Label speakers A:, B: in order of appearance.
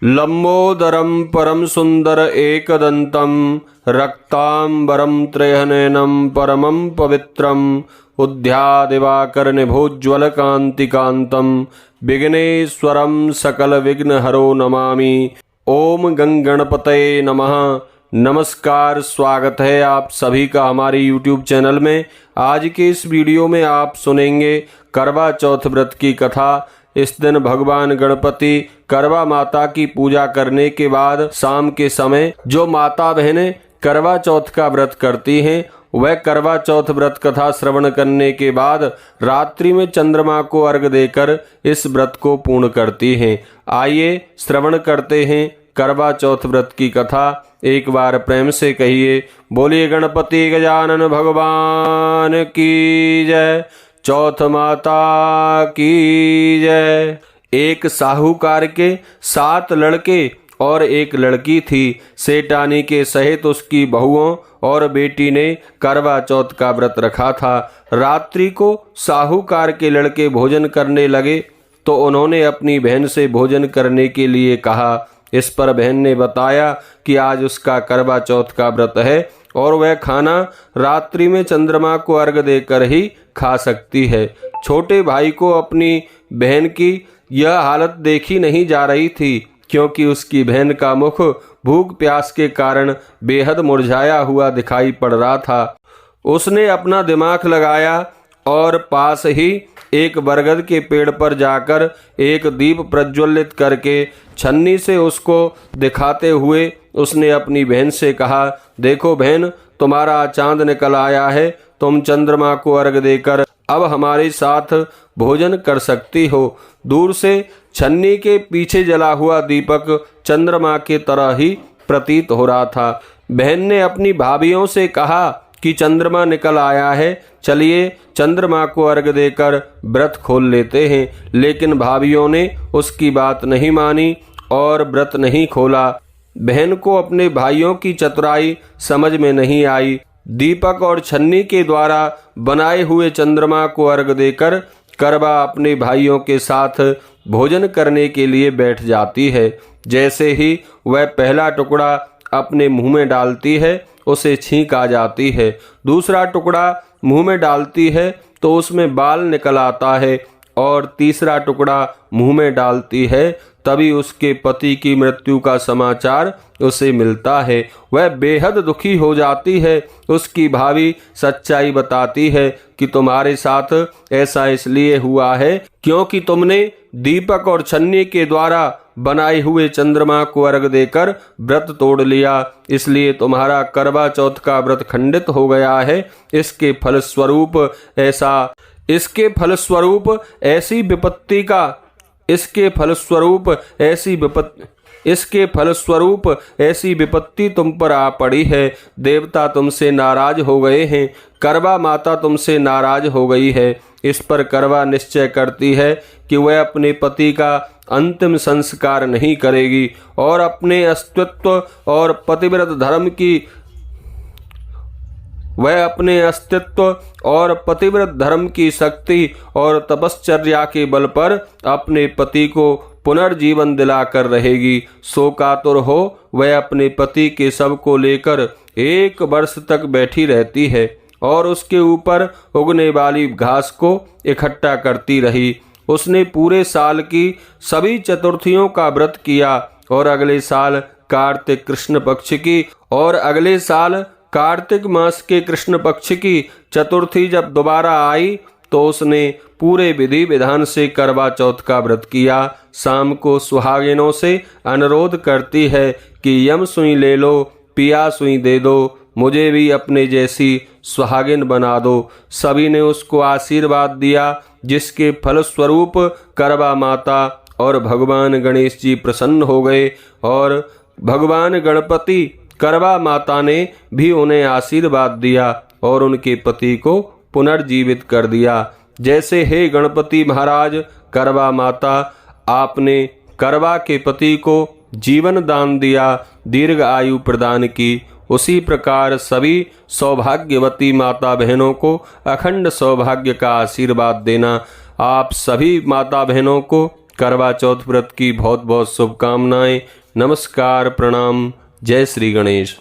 A: लंबोदरम परम सुंदर एकदंतम रक्तांबरम त्रयनयनम परमं पवित्रम उद्यादिवाकर निभोज्वल कांतिकांतम विघ्नेश्वरम सकल विघ्नहरो नमामि। ओम गंगणपतये नमः। नमस्कार, स्वागत है आप सभी का हमारे YouTube चैनल में। आज के इस वीडियो में आप सुनेंगे करवा चौथ व्रत की कथा। इस दिन भगवान गणपति करवा माता की पूजा करने के बाद शाम के समय जो माता बहनें करवा चौथ का व्रत करती हैं, वह करवा चौथ व्रत कथा श्रवण करने के बाद रात्रि में चंद्रमा को अर्घ देकर इस व्रत को पूर्ण करती हैं। आइए श्रवण करते हैं करवा चौथ व्रत की कथा। एक बार प्रेम से कहिए, बोलिए गणपति गजानन भगवान की जय, चौथ माता की जय। एक साहूकार के 7 लड़के और एक लड़की थी। सेठानी के सहित उसकी बहुओं और बेटी ने करवा चौथ का व्रत रखा था। रात्रि को साहूकार के लड़के भोजन करने लगे तो उन्होंने अपनी बहन से भोजन करने के लिए कहा। इस पर बहन ने बताया कि आज उसका करवा चौथ का व्रत है और वह खाना रात्रि में चंद्रमा को अर्घ देकर ही खा सकती है। छोटे भाई को अपनी बहन की यह हालत देखी नहीं जा रही थी, क्योंकि उसकी बहन का मुख भूख प्यास के कारण बेहद मुरझाया हुआ दिखाई पड़ रहा था। उसने अपना दिमाग लगाया और पास ही एक बरगद के पेड़ पर जाकर एक दीप प्रज्वलित करके छन्नी से उसको दिखाते हुए उसने अपनी बहन से कहा, देखो बहन, तुम्हारा चांद निकल आया है। तुम चंद्रमा को अर्घ देकर अब हमारे साथ भोजन कर सकती हो। दूर से छन्नी के पीछे जला हुआ दीपक चंद्रमा के तरह ही प्रतीत हो रहा था। बहन ने अपनी भाभियों से कहा कि चंद्रमा निकल आया है, चलिए चंद्रमा को अर्घ देकर व्रत खोल लेते हैं। लेकिन भाभियों ने उसकी बात नहीं मानी और व्रत नहीं खोला। बहन को अपने भाइयों की चतुराई समझ में नहीं आई। दीपक और छन्नी के द्वारा बनाए हुए चंद्रमा को अर्घ देकर करवा अपने भाइयों के साथ भोजन करने के लिए बैठ जाती है। जैसे ही वह पहला टुकड़ा अपने मुंह में डालती है, उसे छींक आ जाती है। दूसरा टुकड़ा मुंह में डालती है तो उसमें बाल निकल आता है और तीसरा टुकड़ा मुंह में डालती है, तभी उसके पति की मृत्यु का समाचार उसे मिलता है। वह बेहद दुखी हो जाती है। उसकी भाभी सच्चाई बताती है कि तुम्हारे साथ ऐसा इसलिए हुआ है क्योंकि तुमने दीपक और छन्नी के द्वारा बनाए हुए चंद्रमा को अर्घ देकर व्रत तोड़ लिया, इसलिए तुम्हारा करवा चौथ का व्रत खंडित हो गया है। इसके फलस्वरूप ऐसी विपत्ति तुम पर आ पड़ी है। देवता तुमसे नाराज हो गए हैं, करवा माता तुमसे नाराज हो गई है। इस पर करवा निश्चय करती है कि वह अपने पति का अंतिम संस्कार नहीं करेगी और अपने अस्तित्व और पतिव्रत धर्म की शक्ति और तपश्चर्या के बल पर अपने पति को पुनर्जीवन दिलाकर रहेगी। शोकातुर हो वह अपने पति के शव को लेकर 1 वर्ष तक बैठी रहती है और उसके ऊपर उगने वाली घास को इकट्ठा करती रही। उसने पूरे साल की सभी चतुर्थियों का व्रत किया और अगले साल कार्तिक मास के कृष्ण पक्ष की चतुर्थी जब दोबारा आई तो उसने पूरे विधि विधान से करवा चौथ का व्रत किया। शाम को सुहागिनों से अनुरोध करती है कि यम सुई ले लो, पिया सुई दे दो, मुझे भी अपने जैसी सुहागिन बना दो। सभी ने उसको आशीर्वाद दिया, जिसके फलस्वरूप करवा माता और भगवान गणेश जी प्रसन्न हो गए और भगवान गणपति करवा माता ने भी उन्हें आशीर्वाद दिया और उनके पति को पुनर्जीवित कर दिया। जैसे, हे गणपति महाराज, करवा माता, आपने करवा के पति को जीवन दान दिया, दीर्घ आयु प्रदान की, उसी प्रकार सभी सौभाग्यवती माता बहनों को अखंड सौभाग्य का आशीर्वाद देना। आप सभी माता बहनों को करवा चौथ व्रत की बहुत बहुत शुभकामनाएं। नमस्कार, प्रणाम, जय श्री गणेश।